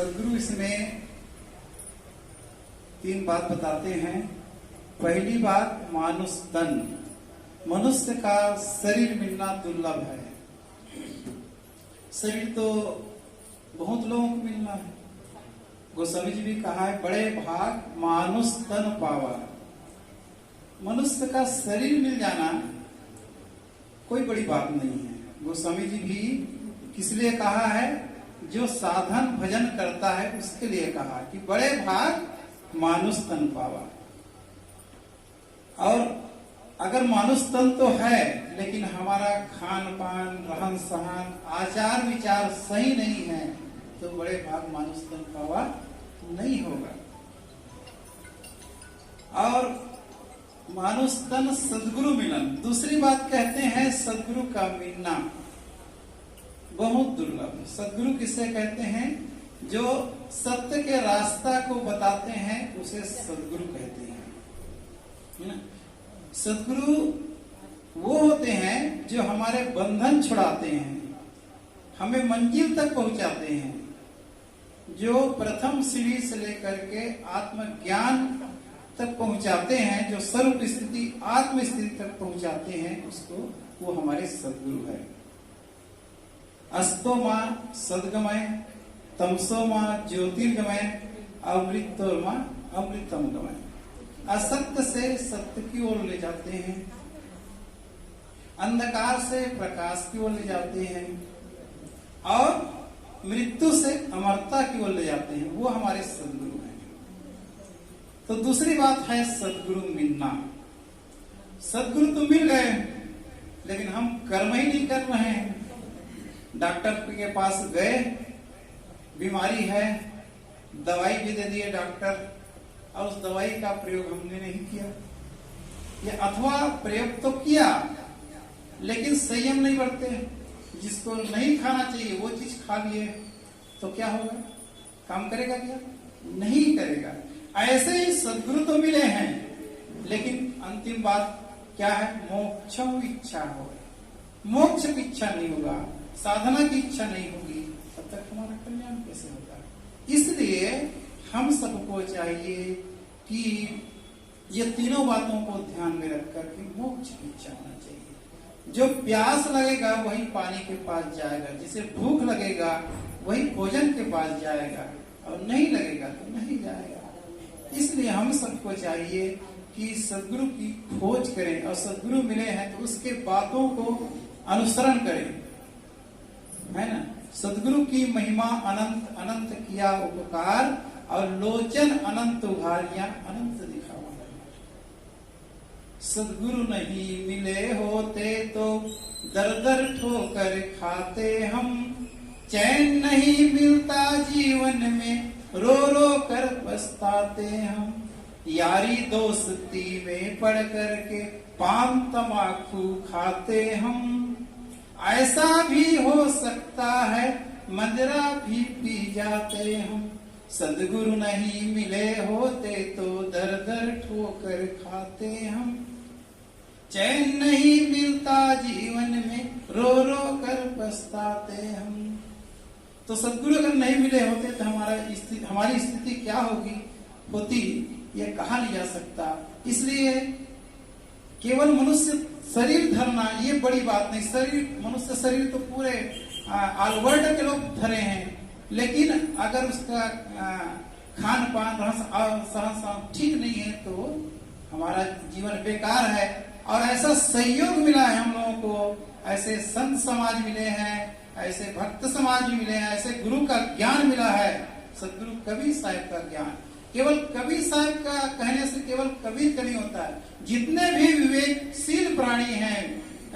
सदगुरु इसमें 3 बात बताते हैं। पहली बात, मानुष तन, मनुष्य का शरीर मिलना दुर्लभ है। शरीर तो बहुत लोगों को मिलना है। गोस्वामी जी भी कहा है, बड़े भाग मानुष तन पावा। मनुष्य का शरीर मिल जाना कोई बड़ी बात नहीं है। गोस्वामी जी भी किस लिए कहा है? जो साधन भजन करता है उसके लिए कहा कि बड़े भाग मानुष तन पावा। और अगर मानुष तन तो है, लेकिन हमारा खान पान, रहन सहन, आचार विचार सही नहीं है, तो बड़े भाग मानुष तन पावा नहीं होगा। और मानुष तन सदगुरु मिलन। दूसरी बात कहते हैं, सदगुरु का मिलना बहुत दुर्लभ। सदगुरु किसे कहते हैं? जो सत्य के रास्ता को बताते हैं उसे सदगुरु कहते हैं, है ना? सदगुरु वो होते हैं जो हमारे बंधन छुड़ाते हैं, हमें मंजिल तक पहुंचाते हैं। जो प्रथम सीढ़ी से लेकर के आत्मज्ञान तक पहुंचाते हैं, जो सर्व स्थिति आत्म स्थिति तक पहुंचाते हैं, उसको वो हमारे सदगुरु है। अस्तो मां सदगमय, तमसो मां ज्योतिर्गमय, अमृतोर्मा अमृतम गमय। असत्य से सत्य की ओर ले जाते हैं, अंधकार से प्रकाश की ओर ले जाते हैं, और मृत्यु से अमरता की ओर ले जाते हैं। वो हमारे सदगुरु हैं। तो दूसरी बात है सदगुरु मिलना। सदगुरु तो मिल गए, लेकिन हम कर्म ही नहीं कर रहे हैं। डॉक्टर के पास गए, बीमारी है, दवाई भी दे दिए डॉक्टर, और उस दवाई का प्रयोग हमने नहीं किया, या अथवा प्रयोग तो किया लेकिन संयम नहीं बरते। जिसको नहीं खाना चाहिए वो चीज खा लिए, तो क्या होगा? काम करेगा क्या? नहीं करेगा। ऐसे ही सदगुरु तो मिले हैं, लेकिन अंतिम बात क्या है? मोक्षम इच्छा हो। मोक्ष की इच्छा नहीं होगा, साधना की इच्छा नहीं होगी, तब तक हमारा कल्याण कैसे होगा? इसलिए हम सबको चाहिए कि ये तीनों बातों को ध्यान में रख करके मोक्ष की इच्छा होना चाहिए। जो प्यास लगेगा वही पानी के पास जाएगा, जिसे भूख लगेगा वही भोजन के पास जाएगा, और नहीं लगेगा तो नहीं जाएगा। इसलिए हम सबको चाहिए कि सदगुरु की खोज करें, और सदगुरु मिले हैं तो उसके बातों को अनुसरण करें, है ना? सदगुरु की महिमा अनंत अनंत किया उपकार, और लोचन अनंत उघारियां अनंत दिखावा। सदगुरु नहीं मिले होते तो दर दर ठोकर खाते हम, चैन नहीं मिलता जीवन में रो रो कर पछताते हम। यारी दोस्ती में पड़ करके पान तमाकू खाते हम, ऐसा भी हो सकता है मदिरा भी पी जाते हम। सदगुरु नहीं मिले होते तो दर दर ठोकर खाते हम, चैन नहीं मिलता जीवन में रो रो कर पछताते हम। तो सदगुरु अगर नहीं मिले होते तो हमारी स्थिति क्या होती ये कहा नहीं जा सकता। इसलिए केवल मनुष्य शरीर धरना ये बड़ी बात नहीं। शरीर, मनुष्य शरीर तो पूरे ऑल वर्ल्ड के लोग धरे हैं, लेकिन अगर उसका खान पान रहन ठीक नहीं है तो हमारा जीवन बेकार है। और ऐसा सहयोग मिला है हम लोगों को, ऐसे संत समाज मिले हैं, ऐसे भक्त समाज भी मिले हैं, ऐसे गुरु का ज्ञान मिला है। सदगुरु कबीर साहिब का ज्ञान, केवल कबीर साहिब का कहने से केवल कबीर का नहीं होता है। जितने भी विवेकशील प्राणी हैं,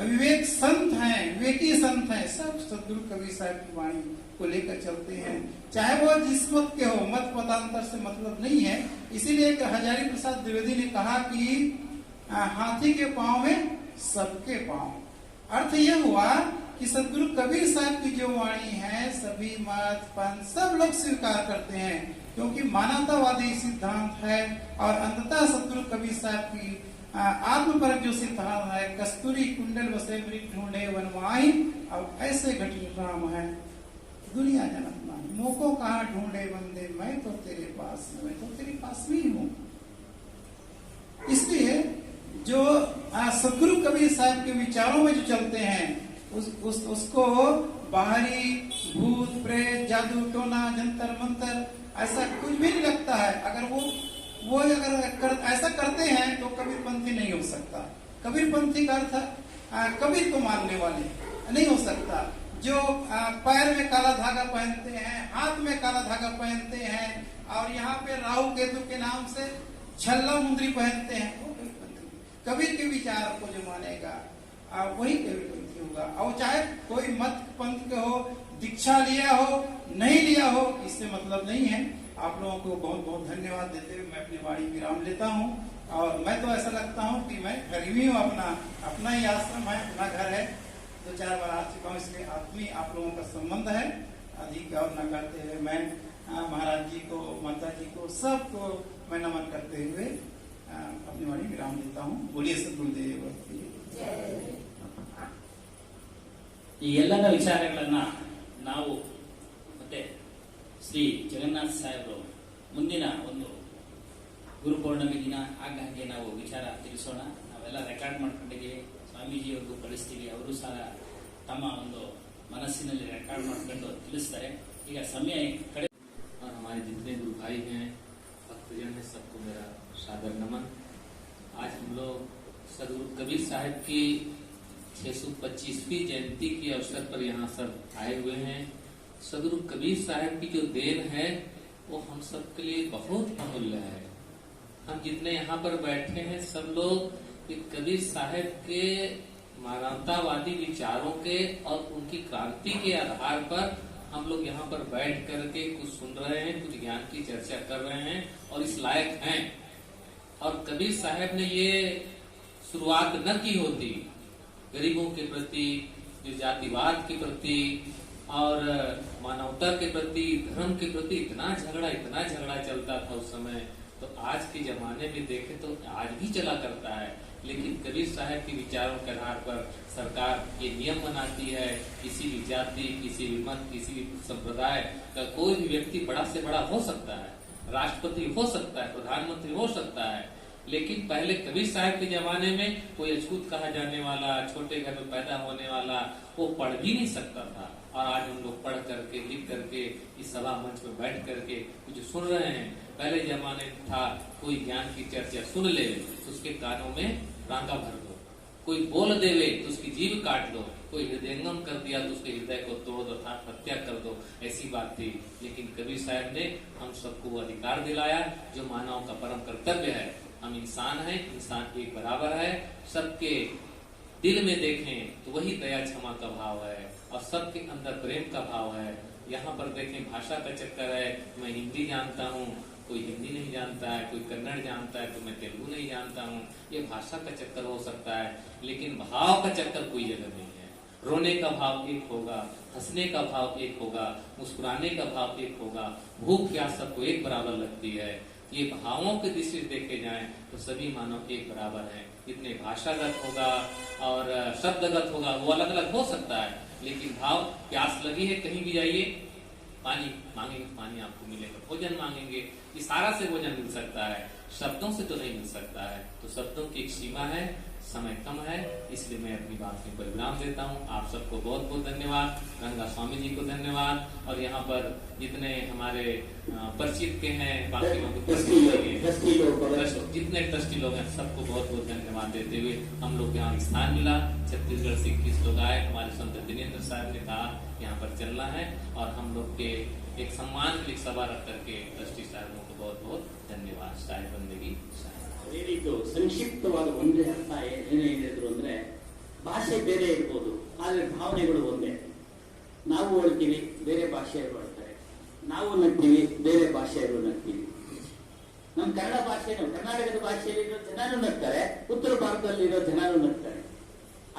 विवेक संत हैं, विवेकी संत हैं, सब सदगुरु कबीर साहिब की वाणी को लेकर चलते हैं, चाहे वो जिस मत के हो। मत मतांतर से मतलब नहीं है। इसीलिए हजारी प्रसाद द्विवेदी ने कहा कि हाथी के पांव में सबके पांव। अर्थ यह हुआ कि सदगुरु कबीर साहब की जो वाणी है सभी मत पंथ सब लोग स्वीकार करते हैं, क्योंकि मानवतावादी सिद्धांत है। और अंततः सदगुरु कबीर साहब की आत्मपरक जो सिद्धांत है, कस्तूरी कुंडल बसे मृग ढूंढे वनवाही, और ऐसे घटित राम है दुनिया जनत मुंह को कहाँ ढूंढे बंदे, मैं तो तेरे पास में ही हूँ। इसलिए जो सदगुरु कबीर साहब के विचारों में जो चलते हैं उसको बाहरी भूत प्रेत जादू टोना जंतर मंतर ऐसा कुछ भी नहीं लगता है। अगर वो अगर ऐसा करते हैं तो कबीरपंथी नहीं हो सकता। कबीरपंथी का अर्थ कबीर को मानने वाले नहीं हो सकता। जो पैर में काला धागा पहनते हैं, हाथ में काला धागा पहनते हैं और यहाँ पे राहु केतु के नाम से छल्ला मुंदरी पहनते हैं, वो कबीर के विचार को जो मानेगा वही कबीरपंथी होगा। और चाहे कोई मत पंथ के हो, दीक्षा लिया हो नहीं लिया हो, इससे मतलब नहीं है। आप लोगों को बहुत बहुत धन्यवाद देते हुए मैं अपनी वाणी विराम लेता हूँ। और मैं तो ऐसा लगता हूँ कि मैं गरीबी हूँ, अपना ही आश्रम है, अपना घर है, 2-4 बार आ चुका हूँ, इसलिए आत्मी आप लोगों का संबंध है। अधिक और न करते हुए मैं महाराज जी को, माता जी को, सबको मैं नमन करते हुए अपनी वाणी विराम देता हूँ। बोलिए सद्गुरुदेव की जय। ಈ ಎಲ್ಲರ ವಿಚಾರಗಳನ್ನ ನಾವು ಮತ್ತೆ ಶ್ರೀ ಜಗನ್ನಾಥ ಸಾಹೇಬರು ಮುಂದಿನ ಒಂದು ಗುರು ಪೌರ್ಣಮಿ ದಿನ ಆಗಾಗ್ಗೆ ನಾವು ವಿಚಾರ ತಿಳಿಸೋಣ. ನಾವೆಲ್ಲ ರೆಕಾರ್ಡ್ ಮಾಡ್ಕೊಂಡಿದ್ದೀವಿ, ಸ್ವಾಮೀಜಿಯವ್ರಿಗೂ ಕಳಿಸ್ತೀವಿ, ಅವರು ಸಹ ತಮ್ಮ ಒಂದು ಮನಸ್ಸಿನಲ್ಲಿ ರೆಕಾರ್ಡ್ ಮಾಡ್ಕೊಂಡು ತಿಳಿಸ್ತಾರೆ. ಈಗ ಸಮಯ ಕಡೆ हमारे जितने गुरु भाई हैं, भक्तजन हैं, सबको मेरा सादर नमन। आज हम लोग सदगुरु कबीर साहब की 625वीं जयंती के अवसर पर यहाँ सब आए हुए हैं। सदगुरु कबीर साहब की जो देन है वो हम सबके लिए बहुत अमूल्य है। हम जितने यहाँ पर बैठे हैं सब लोग कबीर साहब के मानवतावादी विचारों के और उनकी क्रांति के आधार पर हम लोग यहाँ पर बैठ करके कुछ सुन रहे हैं, कुछ ज्ञान की चर्चा कर रहे हैं और इस लायक हैं। और कबीर साहब ने ये शुरुआत न की होती, गरीबों के प्रति, जो जातिवाद के प्रति और मानवता के प्रति, धर्म के प्रति इतना झगड़ा चलता था उस समय, तो आज के जमाने में देखें तो आज भी चला करता है। लेकिन कबीर साहब के विचारों के आधार पर सरकार ये नियम बनाती है, किसी भी जाति, किसी भी मत, किसी भी संप्रदाय का कोई भी व्यक्ति बड़ा से बड़ा हो सकता है, राष्ट्रपति हो सकता है, प्रधानमंत्री हो सकता है। लेकिन पहले कबीर साहब के जमाने में कोई अछूत कहा जाने वाला, छोटे घर में पैदा होने वाला, वो पढ़ भी नहीं सकता था। और आज हम लोग पढ़ करके, लिख करके, इस सभा मंच पर बैठ करके कुछ सुन रहे हैं। पहले जमाने में था कोई ज्ञान की चर्चा सुन ले तो उसके कानों में रांगा भर दो, कोई बोल देवे तो उसकी जीभ काट दो, कोई हृदयंगम कर दिया तो उसके हृदय को तोड़ दो, हत्या कर दो, ऐसी बात थी। लेकिन कबीर साहब ने हम सबको वो अधिकार दिलाया जो मानव का परम कर्तव्य है। हम इंसान हैं, इंसान एक बराबर है। सबके दिल में देखें तो वही दया क्षमा का भाव है और सबके अंदर प्रेम का भाव है। यहाँ पर देखें भाषा का चक्कर है, मैं हिंदी जानता हूँ, कोई हिंदी नहीं जानता है, कोई कन्नड़ जानता है तो मैं तेलुगु नहीं जानता हूँ। ये भाषा का चक्कर हो सकता है, लेकिन भाव का चक्कर कोई जगह नहीं है। रोने का भाव एक होगा, हंसने का भाव एक होगा, मुस्कुराने का भाव एक होगा, भूख प्यास सबको एक बराबर लगती है। ये भावों के दृष्टि से देखे जाएं तो सभी मानव एक बराबर हैं। जितने भाषागत होगा और शब्दगत होगा वो अलग अलग हो सकता है, लेकिन भाव, प्यास लगी है कहीं भी जाइए पानी मांगेंगे, पानी आपको मिलेगा, भोजन मांगेंगे, इशारा से भोजन मिल सकता है, शब्दों से तो नहीं मिल सकता है। तो शब्दों की एक सीमा है, समय कम है, इसलिए मैं अपनी बात में परिणाम देता हूँ। आप सबको बहुत बहुत धन्यवाद, गंगा स्वामी जी को धन्यवाद, और यहाँ पर जितने हमारे परिचित के हैं, बाकी लोग जितने ट्रस्टी लोग हैं सबको बहुत बहुत धन्यवाद देते हुए हम लोग यहाँ स्थान मिला। छत्तीसगढ़ से 21 लोग आए, हमारे संत दिनेन्द्र साहब ने कहा यहाँ पर चलना है, और हम लोग के एक सम्मान के लिए सभा रख करके ट्रस्टी साहबों को बहुत बहुत धन्यवाद। साहिब बंदगी ಹೇಳಿದ್ದು ಸಂಕ್ಷಿಪ್ತವಾದ ಒಂದೇ ಅರ್ಥ ಏನೇ ಹೇಳಿದ್ರು ಅಂದ್ರೆ, ಭಾಷೆ ಬೇರೆ ಇರ್ಬೋದು ಆದ್ರೆ ಭಾವನೆಗಳು ಒಂದೇ. ನಾವು ಹೇಳ್ತೀವಿ, ಬೇರೆ ಭಾಷೆಯವರು ಹೇಳ್ತಾರೆ, ನಾವು ನಗ್ತೀವಿ, ಬೇರೆ ಭಾಷೆಯವರು ನಗ್ತೀವಿ. ನಮ್ಮ ಕನ್ನಡ ಭಾಷೆನೂ, ಕರ್ನಾಟಕದ ಭಾಷೆಯಲ್ಲಿರೋ ಜನರು ನಗ್ತಾರೆ, ಉತ್ತರ ಭಾರತದಲ್ಲಿರೋ ಜನರು ನಗ್ತಾರೆ.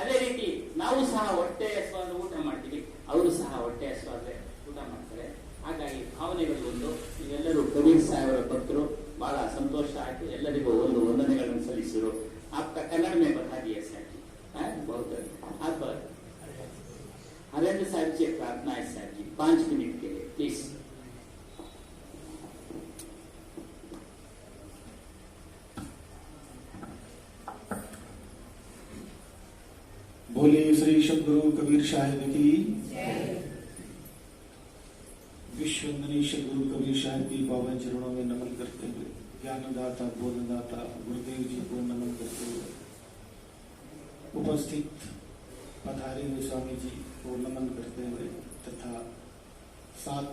ಅದೇ ರೀತಿ ನಾವು ಸಹ ಹೊಟ್ಟೆ ಹಸುವಾದ ಊಟ ಮಾಡ್ತೀವಿ, ಅವರು ಸಹ ಹೊಟ್ಟೆ ಹಸುವಾದ ಊಟ ಮಾಡ್ತಾರೆ. ಹಾಗಾಗಿ ಭಾವನೆಗಳು ಒಂದು. ನೀವೆಲ್ಲರೂ ಕಬೀರ್ ಸಾಹೇಬರ ಭಕ್ತರು, बड़ा संतोष आया। ಎಲ್ಲರಿಗೂ ಒಂದು ವಂದನೆಗಳನ್ನು ಸಲ್ಲಿಸಿದರು। आपका कन्नड़ में बता दिए सर जी, बहुत आप हरेंद्र साहब जी प्रार्थना है सर जी 5 मिनट के लिए प्लीज। बोले श्री सद्गुरु कबीर साहिब की। विश्ववंदनीय सद्गुरु कबीर साहिब की पावन चरणों में नमन करते हुए, ज्ञानदाता बोधदाता गुरुदेव जी को नमन करते हुए, उपस्थित पधारे हुए स्वामी जी को नमन करते हुए तथा साथ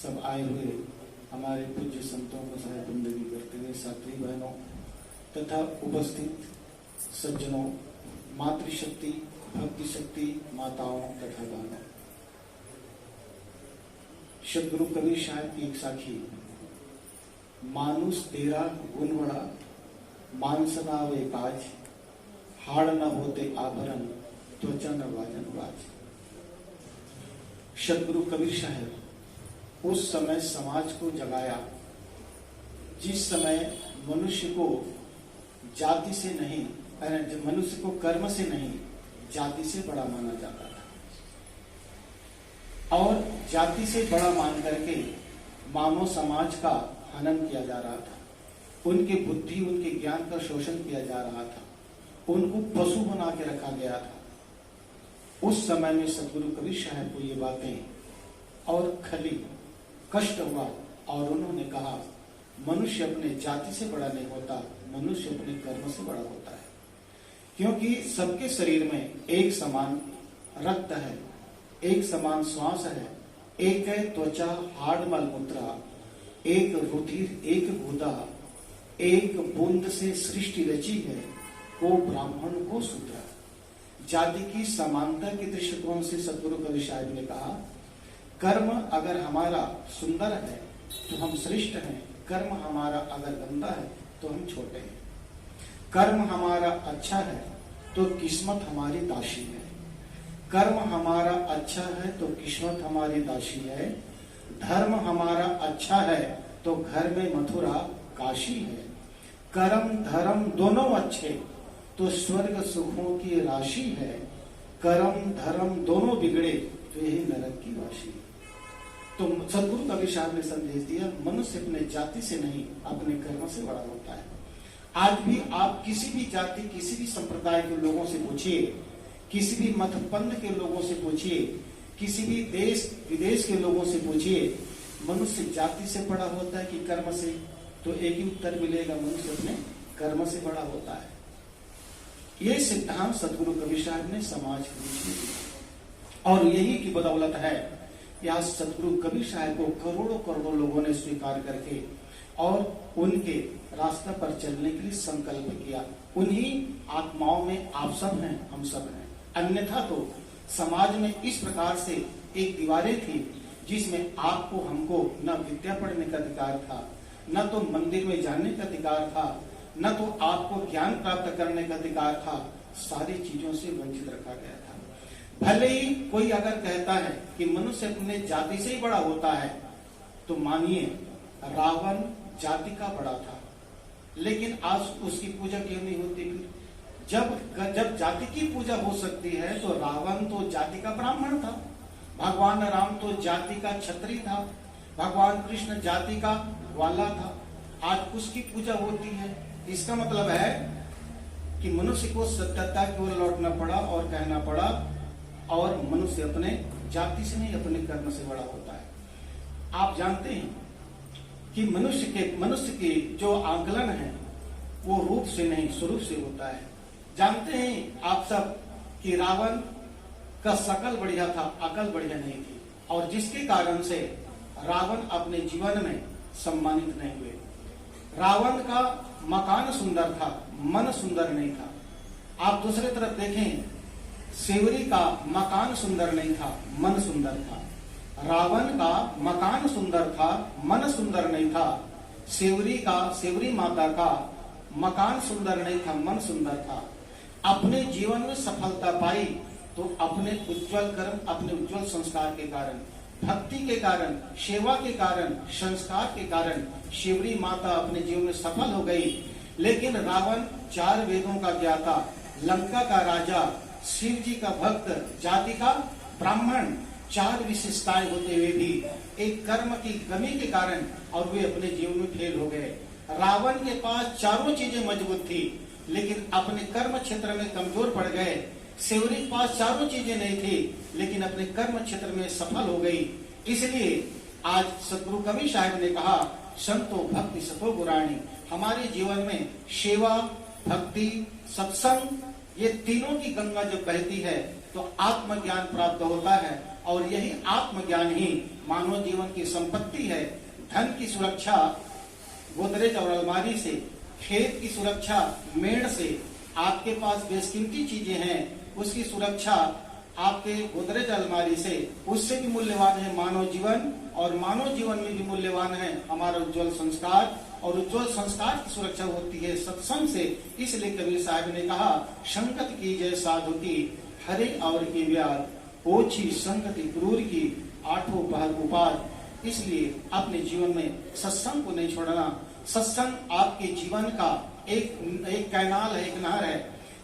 सब आए हुए हमारे पूज्य संतों को सहायता बंदगी करते हुए साथी बहनों तथा उपस्थित सज्जनों, मातृशक्ति, भक्ति शक्ति, माताओं तथा बहनों, सद्गुरु कबीर साहब की एक साखी, मानुष तेरा गुण बड़ा, मानस ना वे काज, हाड़ न होते आभरण, त्वचा न वाजन बाज। सद्गुरु कबीर साहब उस समय समाज को जगाया जिस समय मनुष्य को जाति से नहीं, मनुष्य को कर्म से नहीं जाति से बड़ा माना जाता था और जाति से बड़ा मान करके मानव समाज का हनन किया जा रहा था, उनके बुद्धि उनके ज्ञान का शोषण किया जा रहा था, उनको पशु बना के रखा गया था। उस समय में सद्गुरु कबीर साहब को ये बातें और खली कष्ट हुआ और उन्होंने कहा मनुष्य अपने जाति से बड़ा नहीं होता, मनुष्य अपने कर्म से बड़ा होता है। क्योंकि सबके शरीर में एक समान रक्त है, एक समान श्वास है, एक है त्वचा, हाड़, मलमूत्र, एक रुधिर, एक गुदा, एक बूंद से सृष्टि रची है, को ब्राह्मण को शूद्र। जाति की समानता के दृष्टिकोण से सद्गुरु कबीर साहब ने कहा कर्म अगर हमारा सुंदर है तो हम श्रेष्ठ हैं, कर्म हमारा अगर गंदा है तो हम छोटे हैं। कर्म हमारा अच्छा है तो किस्मत हमारी दासी है, कर्म हमारा अच्छा है तो किस्मत हमारी दासी है, धर्म हमारा अच्छा है तो घर में मथुरा काशी है, कर्म धर्म दोनों अच्छे तो स्वर्ग सुखों की राशि है, कर्म धर्म दोनों बिगड़े तो यही नरक की वाशी है। तो सद्गुरु कबीर साहब ने संदेश दिया मनुष्य अपने जाति से नहीं अपने कर्म से बड़ा होता है। आज भी आप किसी भी जाति, किसी भी संप्रदाय के लोगों से पूछिए, किसी भी मत पंथ के लोगों से पूछिए, किसी भी देश विदेश के लोगों से पूछिए, मनुष्य जाति से बड़ा होता है कि कर्म से, तो एक ही उत्तर मिलेगा, मनुष्य अपने कर्म से बड़ा होता है। ये सिद्धांत सद्गुरु कबीर साहब ने समाज के बीच में दिया और यही की बदौलत है कि आज सद्गुरु कबीर साहब को करोड़ों करोड़ों लोगों ने स्वीकार करके और उनके रास्ते पर चलने के लिए संकल्प किया। उन्हीं आत्माओं में आप सब हैं, हम सब हैं। अन्यथा तो समाज में इस प्रकार से एक दीवारें थी जिसमें आपको हमको न विद्या पढ़ने का अधिकार था, न तो मंदिर में जाने का अधिकार था, न तो आपको ज्ञान प्राप्त करने का अधिकार था, सारी चीजों से वंचित रखा गया था। भले ही कोई अगर कहता है कि मनुष्य अपने जाति से ही बड़ा होता है तो मानिए रावण जाति का बड़ा था, लेकिन आज उसकी पूजा क्यों नहीं होती? फिर जब जाति की पूजा हो सकती है तो रावण तो जाति का ब्राह्मण था, भगवान राम तो जाति का क्षत्रिय था, भगवान कृष्ण जाति का ग्वाला था, आज उसकी पूजा होती है। इसका मतलब है कि मनुष्य को सत्यता की ओर लौटना पड़ा और कहना पड़ा और मनुष्य अपने जाति से नहीं अपने कर्म से बड़ा होता है। आप जानते हैं कि मनुष्य के जो आकलन है वो रूप से नहीं स्वरूप से होता है। जानते हैं आप सब कि रावण का शकल बढ़िया था, अकल बढ़िया नहीं थी और जिसके कारण से रावण अपने जीवन में सम्मानित नहीं हुए। रावण का मकान सुंदर था, मन सुंदर नहीं था। आप दूसरी तरफ देखें, सेवरी का मकान सुंदर नहीं था, मन सुंदर था। रावण का मकान सुंदर था, मन सुंदर नहीं था। सेवरी माता का मकान सुंदर नहीं था, मन सुंदर था। अपने जीवन में सफलता पाई तो अपने उज्जवल कर्म, अपने उज्जवल संस्कार के कारण, भक्ति के कारण, सेवा के कारण, संस्कार के कारण सेवरी माता अपने जीवन में सफल हो गई। लेकिन रावण 4 वेदों का ज्ञाता, लंका का राजा, शिव जी का भक्त, जाति का ब्राह्मण, 4 विशेषताएं होते हुए भी एक कर्म की कमी के कारण और वे अपने जीवन में फेल हो गए। रावण के पास चारों चीजें मजबूत थी लेकिन अपने कर्म क्षेत्र में कमजोर पड़ गए। सेवरी के पास चारों चीजें नहीं थी, लेकिन अपने कर्म क्षेत्र में सफल हो गई। इसलिए आज सदगुरु कबीर साहब ने कहा, संतो भक्ति सतो गुराणी। हमारे जीवन में सेवा, भक्ति, सत्संग, ये तीनों की गंगा जब बहती है तो आत्मज्ञान प्राप्त होता है, और यही आत्मज्ञान ही मानव जीवन की संपत्ति है। धन की सुरक्षा गोदरेज और अलमारी से, खेत की सुरक्षा मेड़ से, आपके पास बेशकीमती चीजें हैं उसकी सुरक्षा आपके गोदरेज अलमारी से, उससे भी मूल्यवान है मानव जीवन, और मानव जीवन में भी मूल्यवान है हमारा उज्जवल संस्कार, और उज्जवल संस्कार की सुरक्षा होती है सत्संग से। इसलिए कबीर साहब ने कहा, संगत की जय साधु की, हरे और की व्याध, ओछी संगति क्रूर की, आठों पहर उपाध। इसलिए अपने जीवन में सत्संग को नहीं छोड़ना। सत्संग आपके जीवन का एक कैनाल है, एक नहर है।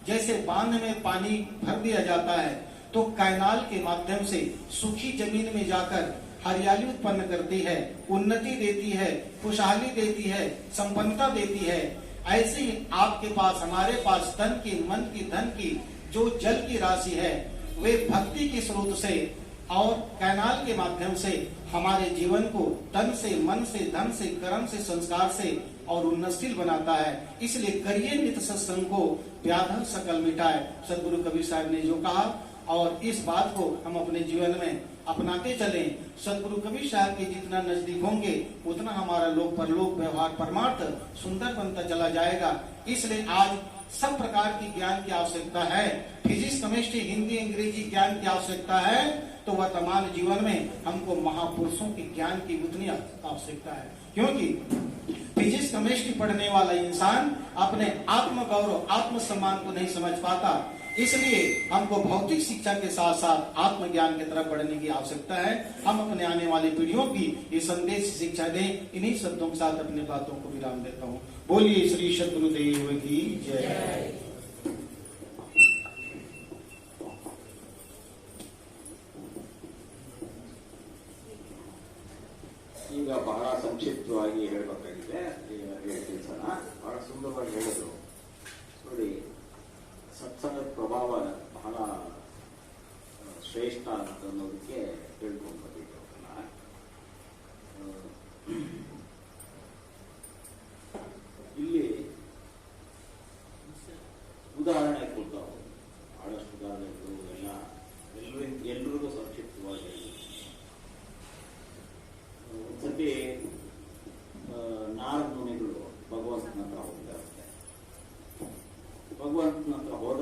जैसे बांध में पानी भर दिया जाता है तो कैनाल के माध्यम से सूखी जमीन में जाकर हरियाली उत्पन्न करती है, उन्नति देती है, खुशहाली देती है, संपन्नता देती है। ऐसे ही आपके पास, हमारे पास तन की, मन की, धन की जो जल की राशि है, वे भक्ति के स्रोत से और कैनाल के माध्यम से हमारे जीवन को तन से, मन से, धन से, कर्म से, संस्कार से और उन्नतशील बनाता है। इसलिए करिए नित सत्संग को, व्याध सकल मिटाए। सदगुरु कबीर साहब ने जो कहा, और इस बात को हम अपने जीवन में अपनाते चलें। सदगुरु कबीर साहब के जितना नजदीक होंगे उतना हमारा लोक परलोक व्यवहार परमार्थ सुंदर बनता चला जाएगा। इसलिए आज सब प्रकार की ज्ञान की आवश्यकता है। फिजिक्स, केमिस्ट्री, हिंदी, अंग्रेजी ज्ञान की आवश्यकता है, तो वर्तमान जीवन में हमको महापुरुषों के ज्ञान की उतनी आवश्यकता है। क्योंकि फिजिक्स, केमिस्ट्री पढ़ने वाला इंसान अपने आत्म गौरव, आत्म सम्मान को नहीं समझ पाता। इसलिए हमको भौतिक शिक्षा के साथ साथ आत्मज्ञान की तरफ बढ़ने की आवश्यकता है। हम अपने आने वाली पीढ़ियों की ये संदेश शिक्षा दें। इन्हीं शब्दों के साथ अपने बातों को विराम देता हूँ। बोलिए श्री सद्गुरुदेव की जय। ಈಗ ಬಹಳ ಸಂಕ್ಷಿಪ್ತವಾಗಿ ಹೇಳಬೇಕಾಗಿದೆ, ತಿಳಿಸೋಣ. ಬಹಳ ಸುಂದರವಾಗಿ ಹೇಳಿದ್ರು ನೋಡಿ. ಸತ್ಸಂಗದ ಪ್ರಭಾವ ಬಹಳ ಶ್ರೇಷ್ಠ ಅಂತ ಅನ್ನೋದಕ್ಕೆ ತಿಳ್ಕೊಂಡು ಬಂದಿದ್ದು. ಇಲ್ಲಿ ಉದಾಹರಣೆ ಕೊಡ್ತಾವೆ, ಬಹಳಷ್ಟು ಉದಾಹರಣೆಗಳು ಎಲ್ರಿಗೂ ಸಂಕ್ಷಿಪ್ತವಾಗಿ ಹೇಳಿ. ಒಂದ್ಸತಿ ನಾರದ ಮುನಿಗಳು ಭಗವಂತನ ಹತ್ರ ಹೋಗ್ತಾ ಇರುತ್ತೆ. ಭಗವಂತನ ಹತ್ರ ಹೋದ